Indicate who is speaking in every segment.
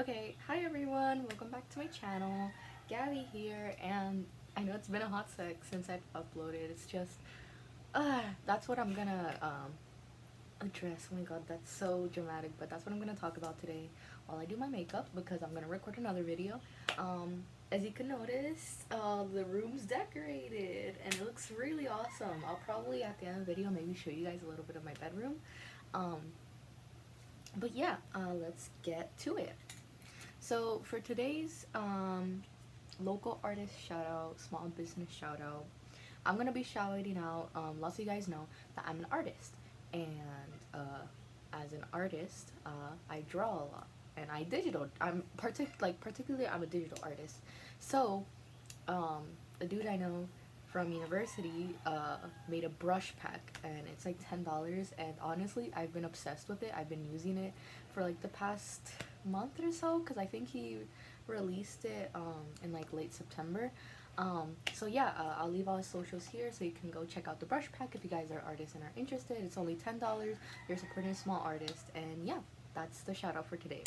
Speaker 1: Okay, hi everyone, welcome back to my channel. Gabby here, and I know it's been a hot sec since I've uploaded. It's just, that's what I'm gonna address. Oh my god, that's so dramatic, but that's what I'm gonna talk about today while I do my makeup because I'm gonna record another video. As you can notice, the room's decorated and it looks really awesome. I'll probably at the end of the video maybe show you guys a little bit of my bedroom. Um, but yeah, let's get to it. So for today's local artist shout out, small business shout out, I'm gonna be shouting out. Lots of you guys know that I'm an artist, and as an artist, I draw a lot, and I digital. Particularly I'm a digital artist. So a dude I know from university made a brush pack, and it's like $10. And honestly, I've been obsessed with it. I've been using it for like the past month or so because I think he released it in like late September. So yeah, I'll leave all his socials here so you can go check out the brush pack if you guys are artists and are interested. It's only $10. You're supporting a small artist, and yeah, that's the shout out for today.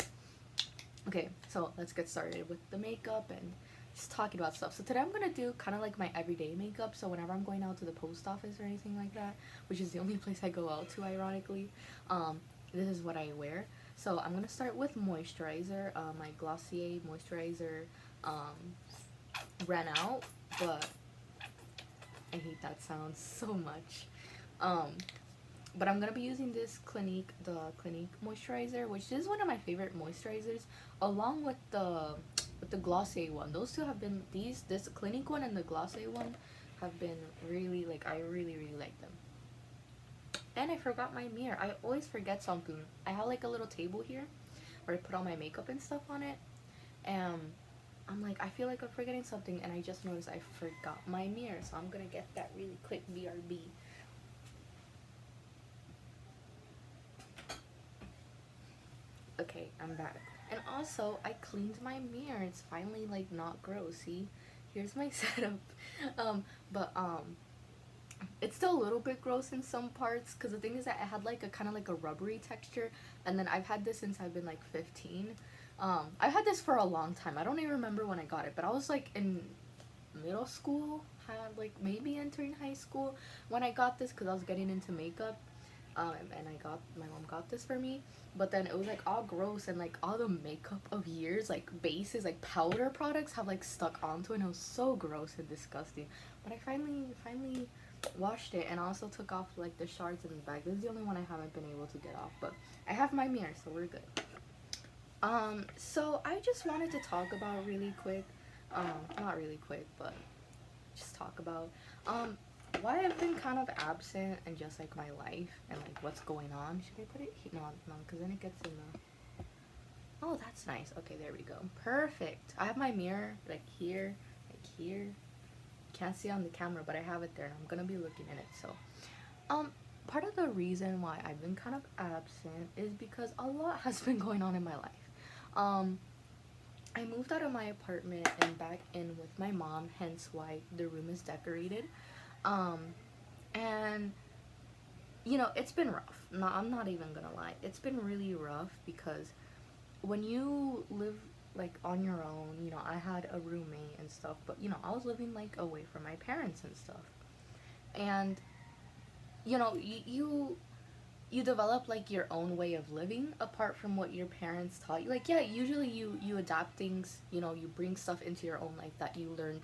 Speaker 1: Okay, so let's get started with the makeup and just talking about stuff. So today I'm gonna do kind of like my everyday makeup. So whenever I'm going out to the post office or anything like that, which is the only place I go out to, ironically, this is what I wear. So I'm gonna start with moisturizer. My Glossier moisturizer ran out, but I hate that sound so much. Um, but I'm gonna be using this Clinique moisturizer, which is one of my favorite moisturizers, along with the Glossier one. Those two have been this Clinique one and the Glossier one have been really, like, I really like them. And I forgot my mirror. I always forget something. I have like a little table here where I put all my makeup and stuff on it, and I'm like, I feel like I'm forgetting something, and I just noticed I forgot my mirror, so I'm gonna get that really quick. BRB. Okay, I'm back. And also, I cleaned my mirror. It's finally like not gross. See, here's my setup. But it's still a little bit gross in some parts because the thing is that it had like a kind of like a rubbery texture, and then I've had this since I've been like 15. I've had this for a long time. I don't even remember when I got it, but I was like in middle school, had like maybe entering high school when I got this because I was getting into makeup. And my mom got this for me, but then it was like all gross, and like all the makeup of years, like bases, like powder products have like stuck onto it, and it was so gross and disgusting. But I finally washed it, and also took off like the shards in the back. This is the only one I haven't been able to get off, but I have my mirror, so we're good. So I just wanted to talk about really quick, not really quick, but just talk about why I've been kind of absent and just like my life and like what's going on. Should I put it here? No, no, because then it gets in the. Oh, that's nice. Okay, there we go. Perfect. I have my mirror like here, like here. Can't see on the camera, but I have it there, and I'm gonna be looking in it. So, um, part of the reason why I've been kind of absent is because a lot has been going on in my life. Um, I moved out of my apartment and back in with my mom, hence why the room is decorated. Um, and it's been rough. No, I'm not even gonna lie. It's been really rough because when you live like on your own, I had a roommate and stuff, but I was living like away from my parents and stuff. And you develop like your own way of living apart from what your parents taught you. Like, yeah, usually you adapt things, you bring stuff into your own life that you learned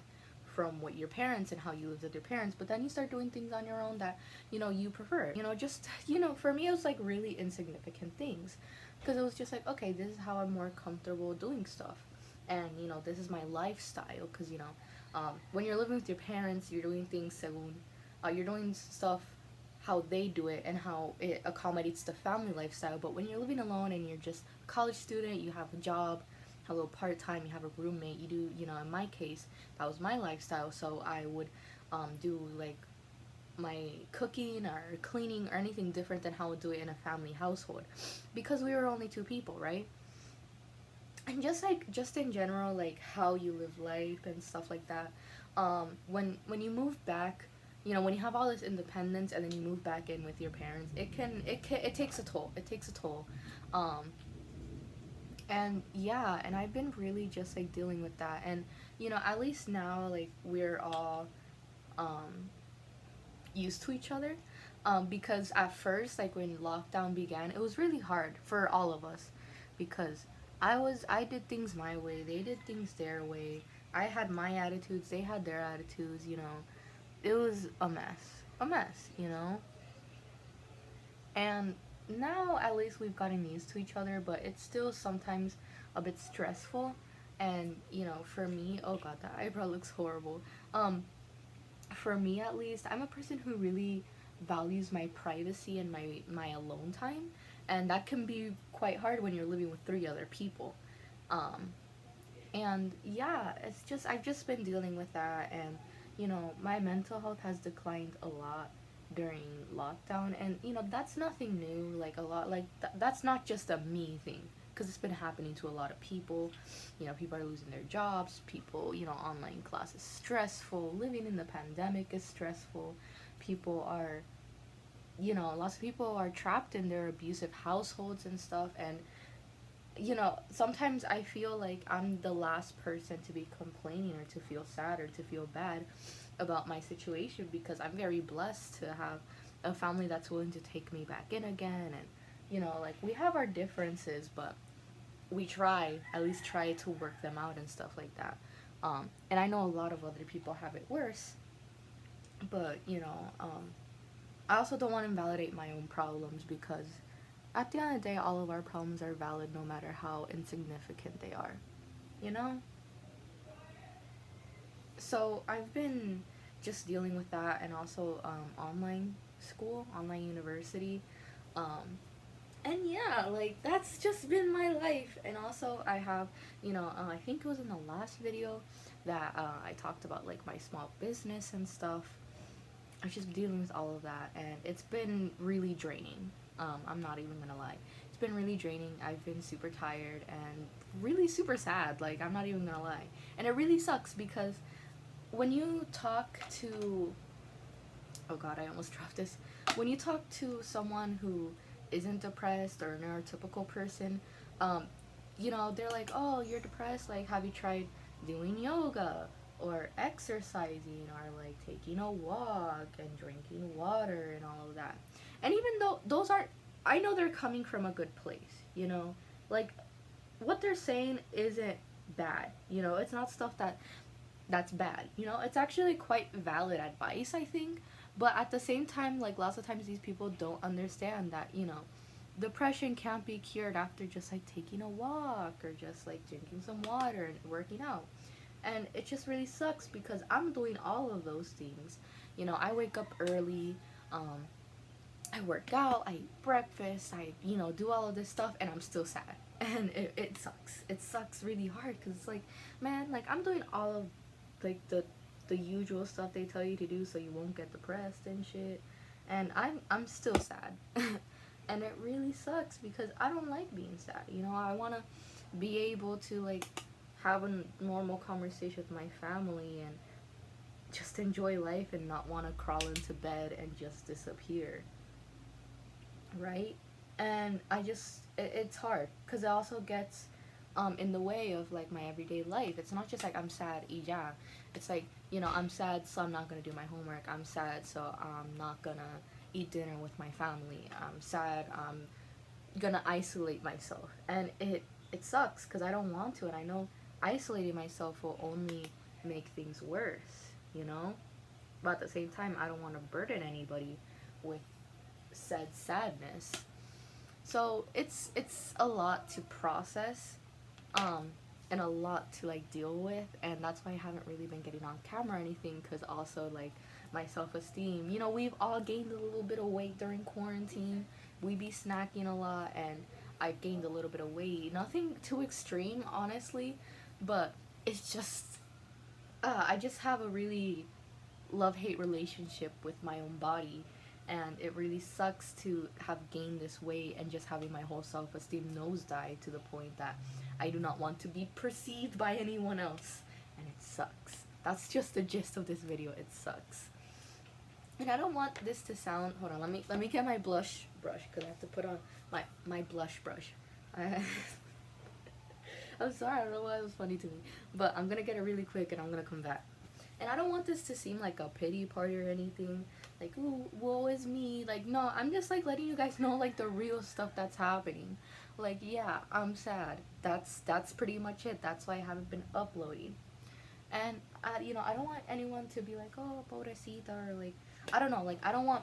Speaker 1: from what your parents and how you lived with your parents, but then you start doing things on your own that you prefer. Just for me it was like really insignificant things, because it was just like, okay, this is how I'm more comfortable doing stuff, and this is my lifestyle. Because when you're living with your parents, you're doing things según, you're doing stuff how they do it and how it accommodates the family lifestyle. But when you're living alone and you're just a college student, you have a job, a little part-time, you have a roommate, you do, in my case, that was my lifestyle. So I would do like my cooking or cleaning or anything different than how I would do it in a family household, because we were only two people, right? And just in general, like how you live life and stuff like that. When you move back, when you have all this independence and then you move back in with your parents, it takes a toll. It takes a toll. um And yeah, and I've been really just like dealing with that. And at least now like we're all um used to each other. Because at first, like when lockdown began, it was really hard for all of us because I did things my way, they did things their way. I had my attitudes, they had their attitudes, It was a mess, And now at least we've gotten used to each other, but it's still sometimes a bit stressful. And for me, oh god, that eyebrow looks horrible. Um, for me at least, I'm a person who really values my privacy and my alone time, and that can be quite hard when you're living with three other people. Um, and yeah, it's just I've just been dealing with that, and my mental health has declined a lot during lockdown, and that's nothing new. Like a lot, like that's not just a me thing, because it's been happening to a lot of people. People are losing their jobs. People, online class is stressful. Living in the pandemic is stressful. People are, lots of people are trapped in their abusive households and stuff, and sometimes I feel like I'm the last person to be complaining or to feel sad or to feel bad about my situation, because I'm very blessed to have a family that's willing to take me back in again. And, like we have our differences, but we try, at least try to work them out and stuff like that. And I know a lot of other people have it worse, but, I also don't want to invalidate my own problems, because at the end of the day, all of our problems are valid no matter how insignificant they are, you know? So I've been just dealing with that, and also online school, online university. Um, and yeah, like that's just been my life. And also, I have, I think it was in the last video that I talked about like my small business and stuff. I've just been dealing with all of that, and it's been really draining. I'm not even gonna lie. It's been really draining. I've been super tired and really super sad. Like, I'm not even gonna lie. And it really sucks because when you talk to. Oh god, I almost dropped this. When you talk to someone who isn't depressed or a neurotypical person, um, they're like, oh, you're depressed? Like, have you tried doing yoga? Or exercising, or like taking a walk and drinking water and all of that. And even though those aren't, I know they're coming from a good place, like what they're saying isn't bad, it's not stuff that's bad, it's actually quite valid advice, I think. But at the same time, like lots of times these people don't understand that, depression can't be cured after just like taking a walk or just like drinking some water and working out. And it just really sucks because I'm doing all of those things. I wake up early, um, I work out, I eat breakfast, I, do all of this stuff, and I'm still sad. And it sucks. It sucks really hard because it's like, man, like I'm doing all of like the usual stuff they tell you to do so you won't get depressed and shit. And I'm still sad. And it really sucks because I don't like being sad. I want to be able to like have a normal conversation with my family and just enjoy life and not want to crawl into bed and just disappear, right? And it's hard because it also gets in the way of like my everyday life. It's not just like I'm sad, yeah. It's like, I'm sad, so I'm not gonna do my homework. I'm sad, so I'm not gonna eat dinner with my family. I'm sad, I'm gonna isolate myself. And it sucks because I don't want to, and I know isolating myself will only make things worse, But at the same time, I don't want to burden anybody with said sadness. So it's a lot to process, um, and a lot to like deal with, and that's why I haven't really been getting on camera or anything. Cause also like my self esteem, we've all gained a little bit of weight during quarantine. We be snacking a lot, and I gained a little bit of weight. Nothing too extreme, honestly, but it's just I just have a really love hate relationship with my own body, and it really sucks to have gained this weight and just having my whole self esteem nosedive to the point that I do not want to be perceived by anyone else, and it sucks. That's just the gist of this video. It sucks. And I don't want this to sound. Hold on, let me get my blush brush because I have to put on my blush brush. I'm sorry, I don't know why it was funny to me. But I'm gonna get it really quick and I'm gonna come back. And I don't want this to seem like a pity party or anything. Like, ooh, woe is me. Like, no, I'm just like letting you guys know like the real stuff that's happening. Like, yeah, I'm sad. That's pretty much it. That's why I haven't been uploading. And I don't want anyone to be like, oh, pobrecita, or like, I don't know, like, I don't want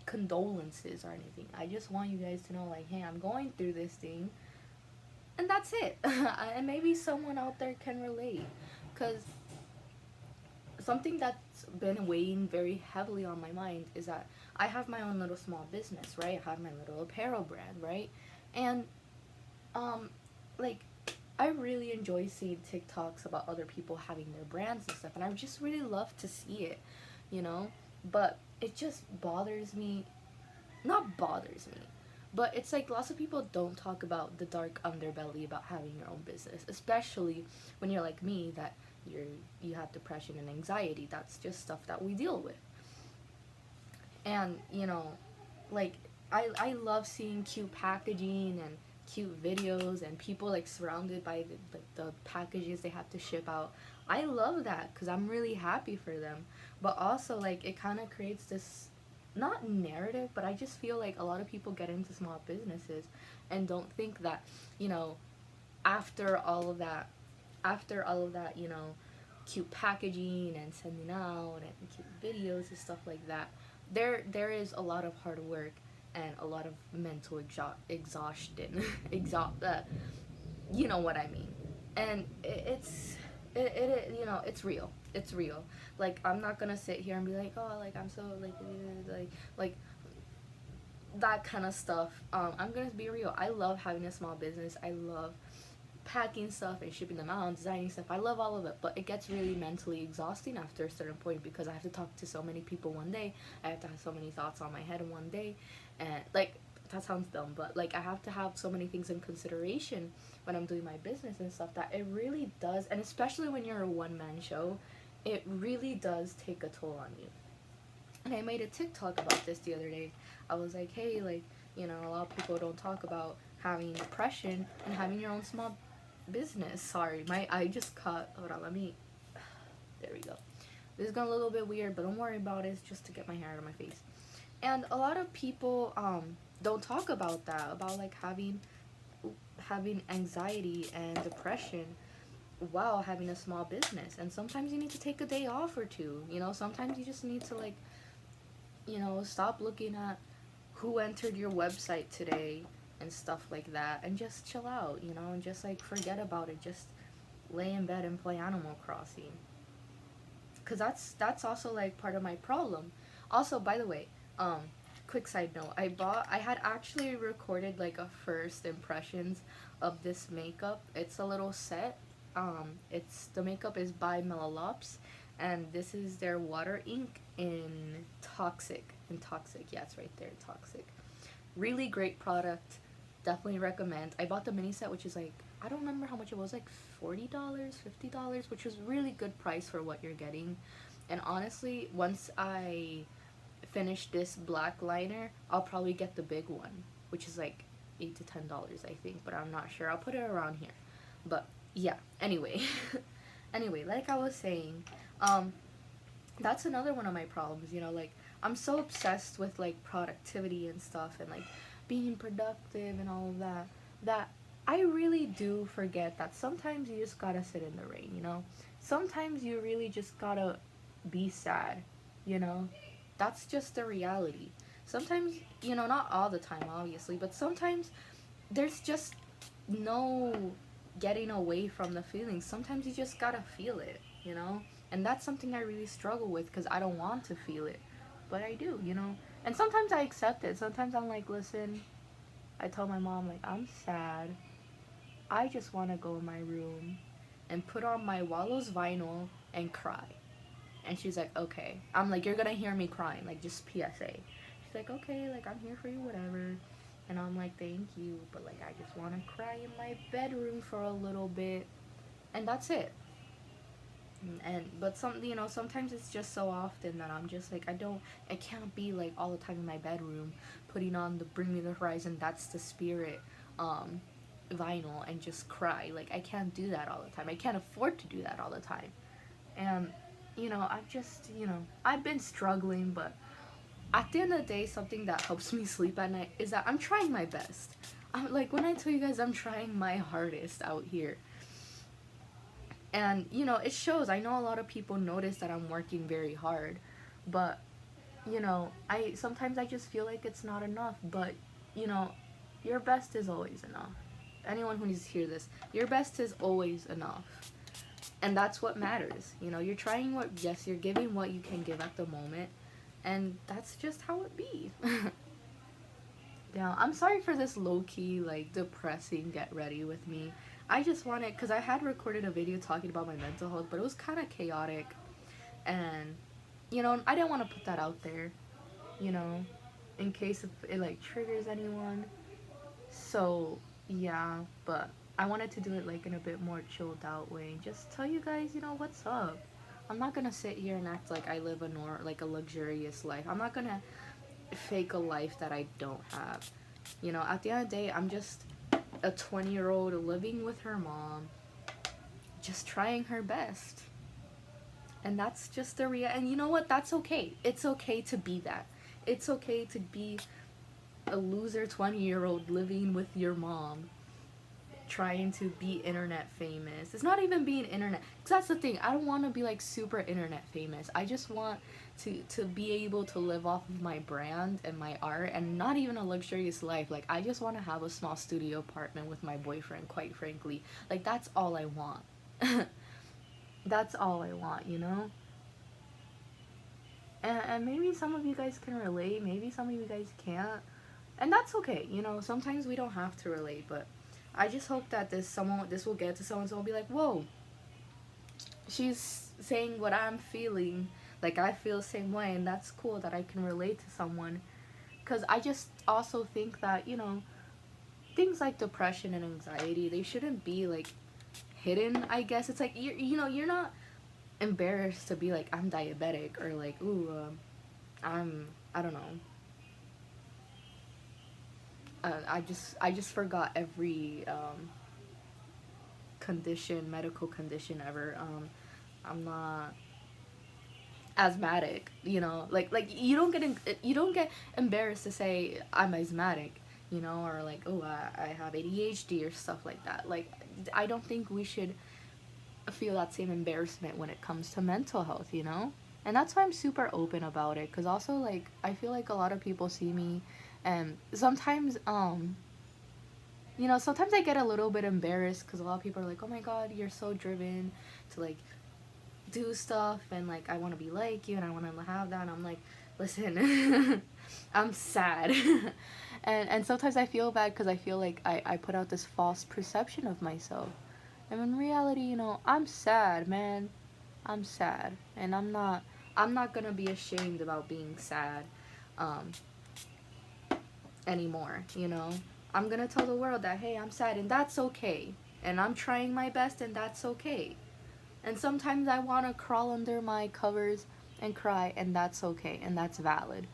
Speaker 1: condolences or anything. I just want you guys to know, like, hey, I'm going through this thing, and that's it. And maybe someone out there can relate, because something that's been weighing very heavily on my mind is that I have my own little small business, right? I have my little apparel brand, right? And um like, I really enjoy seeing TikToks about other people having their brands and stuff, and I just really love to see it, you know? But it just bothers me, not bothers me, but it's like lots of people don't talk about the dark underbelly about having your own business, especially when you're like me, that you have depression and anxiety. That's just stuff that we deal with. And like, I love seeing cute packaging and cute videos and people like surrounded by the packages they have to ship out. I love that because I'm really happy for them. But also, like, it kind of creates this, not narrative, but I just feel like a lot of people get into small businesses and don't think that, you know, after all of that, cute packaging and sending out and cute videos and stuff like that, there is a lot of hard work and a lot of mental exhaustion. You know what I mean. And it's real. It's real. Like, I'm not gonna sit here and be like, oh, like, I'm so like that kind of stuff. I'm gonna be real. I love having a small business. I love packing stuff and shipping them out and designing stuff. I love all of it, but it gets really mentally exhausting after a certain point because I have to talk to so many people one day. I have to have so many thoughts on my head in one day, and like, that sounds dumb, but like, I have to have so many things in consideration when I'm doing my business and stuff, that it really does. And especially when you're a one-man show, it really does take a toll on you. And I made a TikTok about this the other day. I was like, hey, like, a lot of people don't talk about having depression and having your own small business. Sorry, my eye just caught. Hold on, let me. There we go. This is gonna look a little bit weird, but don't worry about it. It's just to get my hair out of my face. And a lot of people don't talk about that, about like having anxiety and depression while having a small business. And sometimes you need to take a day off or two. Sometimes you just need to, like, stop looking at who entered your website today and stuff like that, and just chill out, and just like forget about it. Just lay in bed and play Animal Crossing. Cause that's also like part of my problem. Also, by the way, quick side note, I had actually recorded like a first impressions of this makeup. It's a little set. The makeup is by Melalops, and this is their water ink in Toxic. Yeah, it's right there, Toxic. Really great product. Definitely recommend. I bought the mini set, which is like, I don't remember how much it was, like $40, $50, which was really good price for what you're getting. And honestly, once I finish this black liner, I'll probably get the big one, which is like $8 to $10, I think, but I'm not sure. I'll put it around here. But yeah, anyway. Anyway, like I was saying, that's another one of my problems, like, I'm so obsessed with like productivity and stuff, and like being productive and all of that, that I really do forget that sometimes you just gotta sit in the rain. Sometimes you really just gotta be sad, you know? That's just the reality. Sometimes, not all the time, obviously, but sometimes there's just no getting away from the feelings. Sometimes you just gotta feel it. And that's something I really struggle with because I don't want to feel it. But I do. And sometimes I accept it. Sometimes I'm like, listen, I tell my mom, like, I'm sad. I just want to go in my room and put on my Wallows vinyl and cry. And she's like, okay. I'm like, you're going to hear me crying. Like, just PSA. She's like, okay, like, I'm here for you, whatever. And I'm like, thank you. But, like, I just want to cry in my bedroom for a little bit. And that's it. But sometimes it's just so often that I'm just like, I can't be like all the time in my bedroom putting on the Bring Me the Horizon, That's the Spirit vinyl and just cry. Like, I can't do that all the time. I can't afford to do that all the time. And, I've just, I've been struggling, but at the end of the day, something that helps me sleep at night is that I'm trying my best. I'm like, when I tell you guys I'm trying my hardest out here. And, it shows. I know a lot of people notice that I'm working very hard, but, I sometimes I just feel like it's not enough, but, you know, your best is always enough. Anyone who needs to hear this, your best is always enough. And that's what matters. You're trying yes, you're giving what you can give at the moment, and that's just how it be. Yeah, I'm sorry for this low-key, like, depressing get ready with me. I just wanted, because I had recorded a video talking about my mental health, but it was kind of chaotic, and, I didn't want to put that out there, you know, in case it, like, triggers anyone. So, yeah, but I wanted to do it, like, in a bit more chilled out way. Just tell you guys, what's up. I'm not gonna sit here and act like I live like a luxurious life. I'm not gonna fake a life that I don't have. At the end of the day, I'm just a 20-year-old living with her mom, just trying her best. And that's just the reality. And you know what? That's okay. It's okay to be that. It's okay to be a loser 20-year-old living with your mom, trying to be internet famous. It's not even being internet, because that's the thing. I don't want to be like super internet famous. I just want to be able to live off of my brand and my art, and not even a luxurious life. Like, I just want to have a small studio apartment with my boyfriend, quite frankly. Like, that's all I want. That's all I want, and maybe some of you guys can relate, maybe some of you guys can't, and that's okay. Sometimes we don't have to relate, but I just hope that this will get to someone, so will be like, whoa, she's saying what I'm feeling, like I feel the same way, and that's cool that I can relate to someone. Because I just also think that, things like depression and anxiety, they shouldn't be, like, hidden, I guess. It's like, you're not embarrassed to be like, I'm diabetic, or like, ooh, I don't know. I just forgot every medical condition ever. I'm not asthmatic, like you don't get embarrassed to say I'm asthmatic, or like, oh, I have ADHD or stuff like that. Like, I don't think we should feel that same embarrassment when it comes to mental health, and that's why I'm super open about it. Because also, like, I feel like a lot of people see me, and sometimes sometimes I get a little bit embarrassed, because a lot of people are like, oh my god, you're so driven to, like, do stuff, and like, I want to be like you, and I want to have that, and I'm like, listen, I'm sad. And sometimes I feel bad, because I feel like I put out this false perception of myself, and in reality, I'm sad, man. I'm sad, and I'm not gonna be ashamed about being sad anymore. I'm gonna tell the world that, hey, I'm sad, and that's okay, and I'm trying my best, and that's okay. And sometimes I want to crawl under my covers and cry, and that's okay, and that's valid.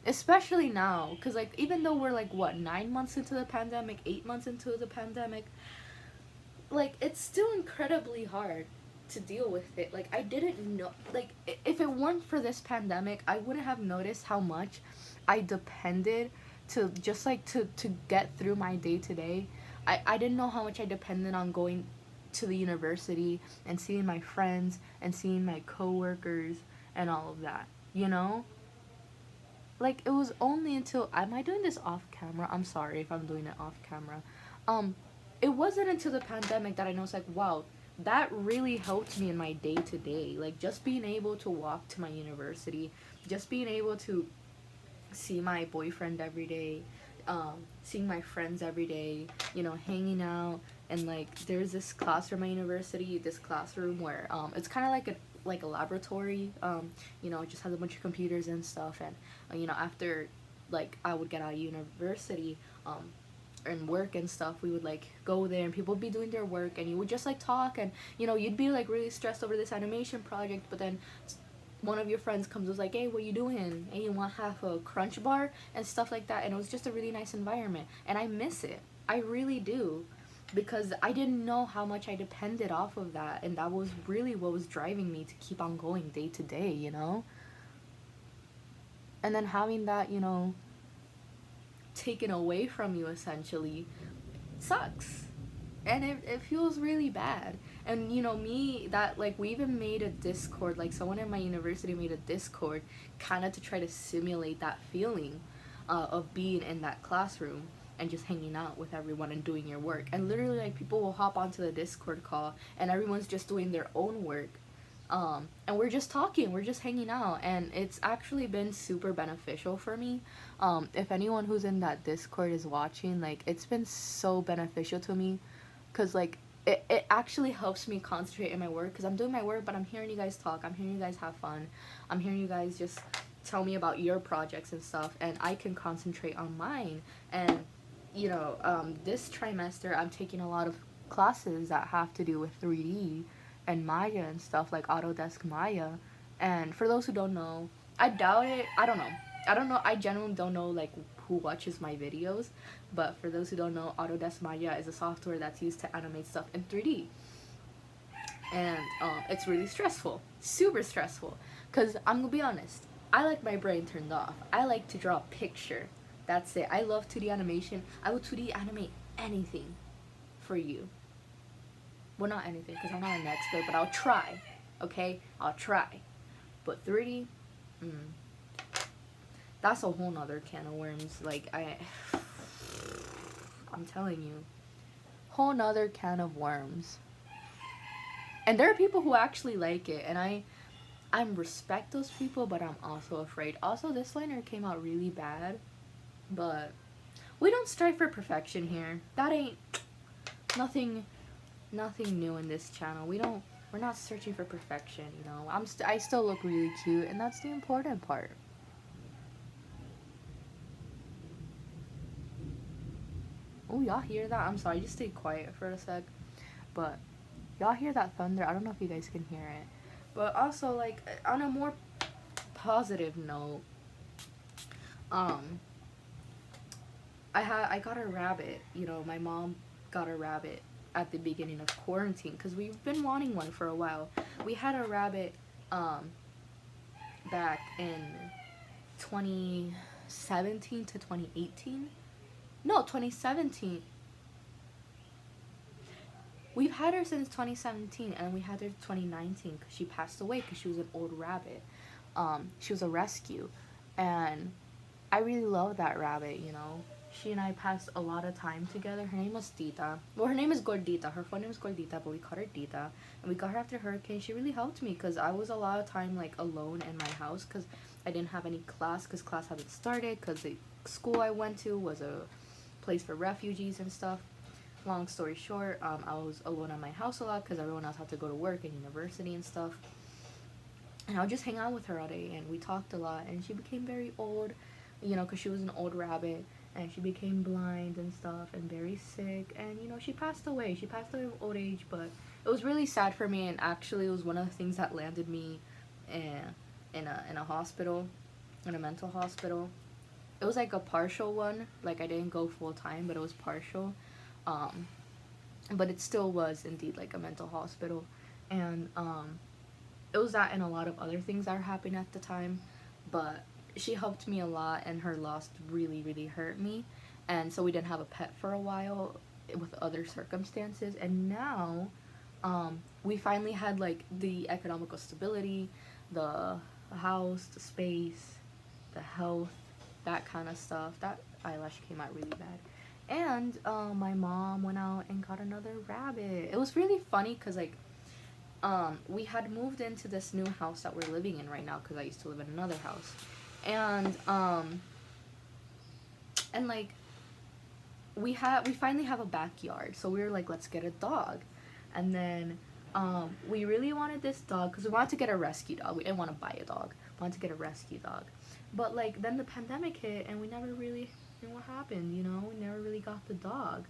Speaker 1: Especially now, because, like, even though we're, like, what, 9 months into the pandemic, 8 months into the pandemic, like, it's still incredibly hard to deal with it. Like, I didn't know, like, if it weren't for this pandemic, I wouldn't have noticed how much I depended to just, like, to get through my day-to-day. I didn't know how much I depended on going to the university and seeing my friends and seeing my coworkers and all of that, Like, it was only until, am I doing this off camera? I'm sorry if I'm doing it off camera. It wasn't until the pandemic that I noticed, like, wow, that really helped me in my day-to-day. Like, just being able to walk to my university, just being able to see my boyfriend every day, seeing my friends every day, hanging out. And, like, there's this classroom at university, this classroom where it's kind of like a laboratory. It just has a bunch of computers and stuff. And after, like, I would get out of university and work and stuff, we would, like, go there, and people would be doing their work, and you would just, like, talk, and you'd be, like, really stressed over this animation project, but then one of your friends comes and was like, hey, what you doing? Hey, you want half a crunch bar? And stuff like that. And it was just a really nice environment, and I miss it. I really do, because I didn't know how much I depended off of that, and that was really what was driving me to keep on going day to day, you know? And then having that, you know, taken away from you essentially sucks. And it feels really bad. And you know, me, that, like, we even made a Discord, like someone in my university made a Discord kind of to try to simulate that feeling of being in that classroom and just hanging out with everyone and doing your work. And literally, like, people will hop onto the Discord call and everyone's just doing their own work, and we're just talking, we're just hanging out, and it's actually been super beneficial for me. If anyone who's in that Discord is watching, like, it's been so beneficial to me, because, like, it actually helps me concentrate in my work, because I'm doing my work, but I'm hearing you guys talk, I'm hearing you guys have fun, I'm hearing you guys just tell me about your projects and stuff, and I can concentrate on mine. And you know, this trimester I'm taking a lot of classes that have to do with 3D and Maya and stuff, like Autodesk Maya. And for those who don't know, I doubt it. I don't know. I don't know. I genuinely don't know, like, who watches my videos. But for those who don't know, Autodesk Maya is a software that's used to animate stuff in 3D. And it's really stressful. Super stressful. Because I'm going to be honest, I like my brain turned off. I like to draw a picture. That's it. I love 2D animation. I will 2D animate anything for you. Well, not anything, because I'm not an expert, but I'll try. Okay? I'll try. But 3D, that's a whole nother can of worms. Like, I'm telling you. Whole nother can of worms. And there are people who actually like it, and I respect those people, but I'm also afraid. Also, this liner came out really bad, but we don't strive for perfection here. That ain't nothing new in this channel. We're not searching for perfection, you know. I still look really cute, and that's the important part. Oh, y'all hear that? I'm sorry, just stay quiet for a sec. But y'all hear that thunder? I don't know if you guys can hear it. But also, like, on a more positive note, I got a rabbit. You know, my mom got a rabbit at the beginning of quarantine, because we've been wanting one for a while. We had a rabbit back in 2017 to 2018. No, 2017. We've had her since 2017, and we had her 2019 because she passed away because she was an old rabbit. She was a rescue, and I really love that rabbit, you know. She and I passed a lot of time together. Her name was Tita. Well, her name is Gordita. Her phone name is Gordita, but we called her Tita. And we got her after hurricane. She really helped me because I was a lot of time, like, alone in my house because I didn't have any class, because class hadn't started, because the school I went to was a place for refugees and stuff. Long story short, I was alone in my house a lot because everyone else had to go to work and university and stuff. And I would just hang out with her all day, and we talked a lot. And she became very old, you know, because she was an old rabbit. And she became blind and stuff, and very sick. And, you know, she passed away. She passed away of old age, but it was really sad for me. And actually, it was one of the things that landed me in a hospital, in a mental hospital. It was like a partial one. Like, I didn't go full time, but it was partial. But it still was indeed like a mental hospital. And it was that and a lot of other things that were happening at the time. But she helped me a lot, and her loss really, really hurt me. And so we didn't have a pet for a while with other circumstances. And now we finally had, like, the economical stability, the house, the space, the health, that kind of stuff. That eyelash came out really bad. And my mom went out and got another rabbit. It was really funny because, like, we had moved into this new house that we're living in right now, because I used to live in another house. And like, we finally have a backyard, so we were like, let's get a dog. And then we really wanted this dog because we wanted to get a rescue dog. We didn't want to buy a dog. We wanted to get a rescue dog. But, like, then the pandemic hit, and we never really knew what happened, you know? We never really got the dog.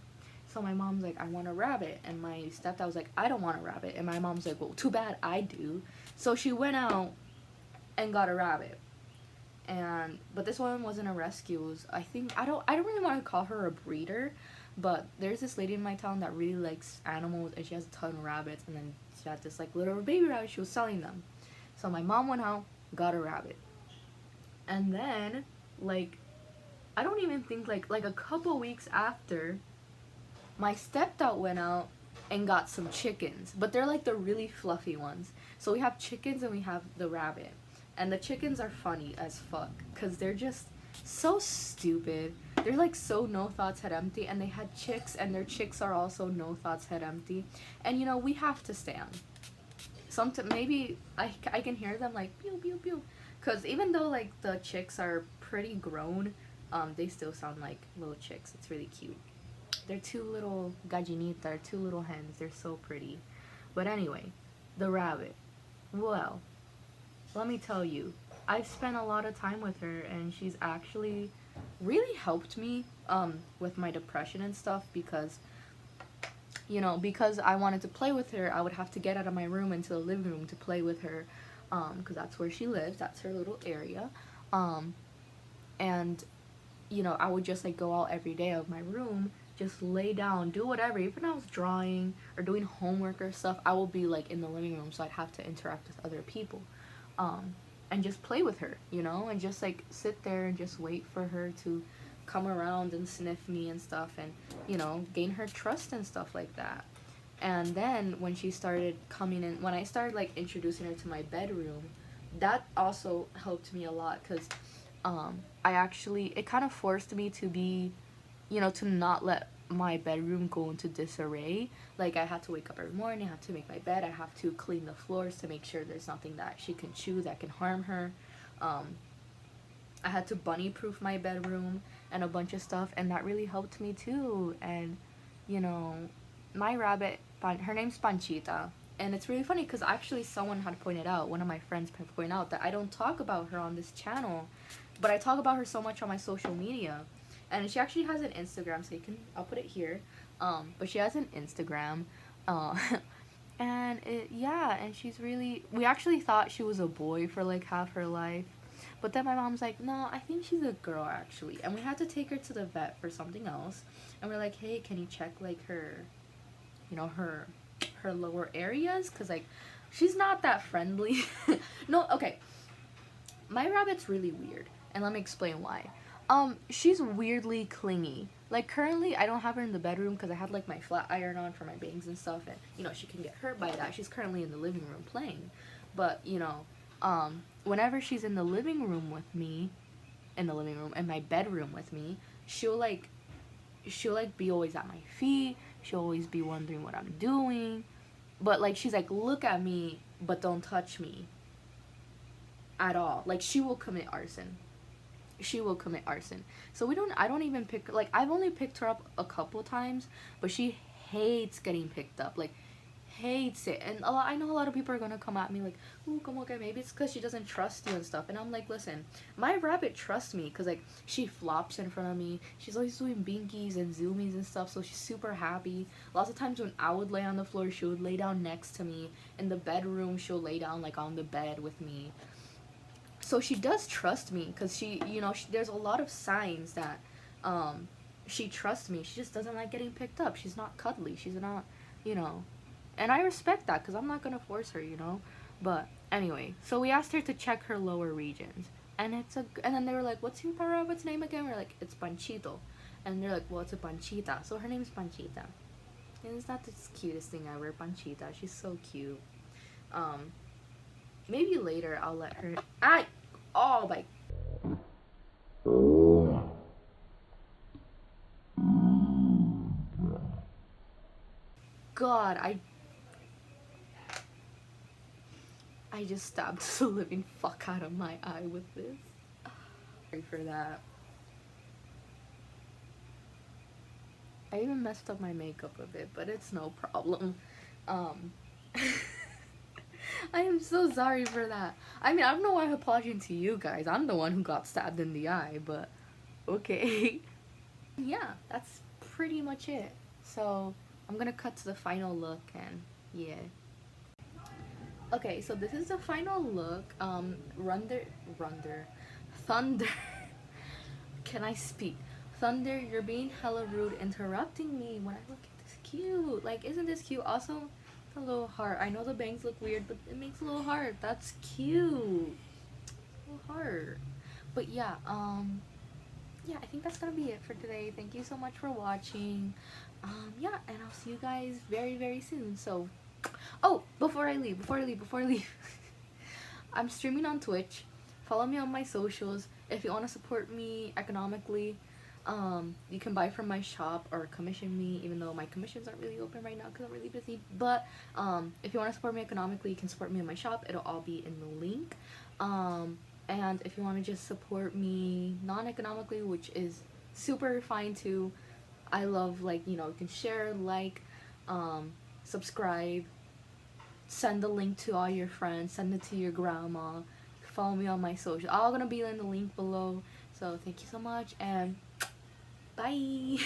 Speaker 1: So my mom's like, I want a rabbit. And my stepdad was like, I don't want a rabbit. And my mom's like, well, too bad, I do. So she went out and got a rabbit. But this one wasn't a rescue. It was, I don't really want to call her a breeder, But there's this lady in my town that really likes animals, and she has a ton of rabbits, and then she had this like little baby rabbit, she was selling them. So my mom went out, got a rabbit. And then, like, I don't even think, like a couple weeks after, my stepdad went out and got some chickens, but they're like the really fluffy ones. So we have chickens and we have the rabbit, and the chickens are funny as fuck because they're just so stupid. They're like so no thoughts head empty, and they had chicks, and their chicks are also no thoughts head empty. And you know, we have to stand. Sometimes maybe I can hear them like pew pew pew, because even though like the chicks are pretty grown, they still sound like little chicks. It's really cute. They're two little gallinitas, two little hens. They're so pretty. But anyway, the rabbit. Well, let me tell you, I've spent a lot of time with her, and she's actually really helped me with my depression and stuff, because you know, because I wanted to play with her, I would have to get out of my room into the living room to play with her, because that's where she lives. That's her little area. And you know, I would just like go out every day of my room, just lay down, do whatever. Even when I was drawing or doing homework or stuff, I will be like in the living room, so I'd have to interact with other people, and just play with her, you know, and just like sit there and just wait for her to come around and sniff me and stuff, and you know, gain her trust and stuff like that. And then when she started coming in, when I started like introducing her to my bedroom, that also helped me a lot, because I actually, it kind of forced me to be, you know, to not let my bedroom go into disarray. Like, I had to wake up every morning, I have to make my bed, I have to clean the floors to make sure there's nothing that she can chew that can harm her. I had to bunny proof my bedroom and a bunch of stuff, and that really helped me too. And you know, my rabbit, her name's Panchita, and it's really funny because actually someone had pointed out, one of my friends pointed out, that I don't talk about her on this channel, but I talk about her so much on my social media. And she actually has an Instagram, so I'll put it here. But she has an Instagram, and yeah, and she's really, we actually thought she was a boy for like half her life, but then my mom's like, no, I think she's a girl actually. And we had to take her to the vet for something else, and we're like, hey, can you check like her, you know, her lower areas, because like she's not that friendly. No, okay, my rabbit's really weird, and let me explain why. She's weirdly clingy. Like, currently, I don't have her in the bedroom because I had, like, my flat iron on for my bangs and stuff, and, you know, she can get hurt by that. She's currently in the living room playing. But, you know, whenever she's in the living room with me, in my bedroom with me, she'll be always at my feet. She'll always be wondering what I'm doing. But, like, she's like, look at me, but don't touch me at all. Like, she will commit arson. So I don't even pick, like, I've only picked her up a couple times, but she hates getting picked up, like, hates it. And I know a lot of people are gonna come at me like, ooh, come on, maybe it's because she doesn't trust you and stuff. And I'm like, listen, my rabbit trusts me, because like she flops in front of me, she's always doing binkies and zoomies and stuff, so she's super happy. Lots of times when I would lay on the floor, she would lay down next to me. In the bedroom, she'll lay down like on the bed with me. So she does trust me, because she, you know, there's a lot of signs that she trusts me. She just doesn't like getting picked up. She's not cuddly. She's not, you know. And I respect that, because I'm not going to force her, you know. But anyway, so we asked her to check her lower regions. And then they were like, what's your rabbit's name again? We're like, it's Panchito. And they're like, well, it's a Panchita. So her name's Panchita. And it's not the cutest thing ever, Panchita. She's so cute. Maybe later I'll let her. Oh my. God, I just stabbed the living fuck out of my eye with this. Sorry for that. I even messed up my makeup a bit, but it's no problem. I am so sorry for that. I mean, I don't know why I'm apologizing to you guys. I'm the one who got stabbed in the eye, but okay. Yeah, that's pretty much it. So I'm gonna cut to the final look, and yeah. Okay, so this is the final look. Thunder. Can I speak? Thunder, you're being hella rude, interrupting me when I look at this cute. Like, isn't this cute? Also, a little heart. I know the bangs look weird, but it makes a little heart. That's cute. A little heart. But yeah, yeah, I think that's gonna be it for today. Thank you so much for watching. Yeah, and I'll see you guys very, very soon. So, oh, before I leave, I'm streaming on Twitch. Follow me on my socials. If you want to support me economically, you can buy from my shop or commission me, even though my commissions aren't really open right now because I'm really busy. But if you want to support me economically, you can support me in my shop. It'll all be in the link. And if you want to just support me non-economically, which is super fine too, I love, like, you know, you can share, like, subscribe, send the link to all your friends, send it to your grandma, follow me on my social. All gonna be in the link below. So thank you so much, and bye.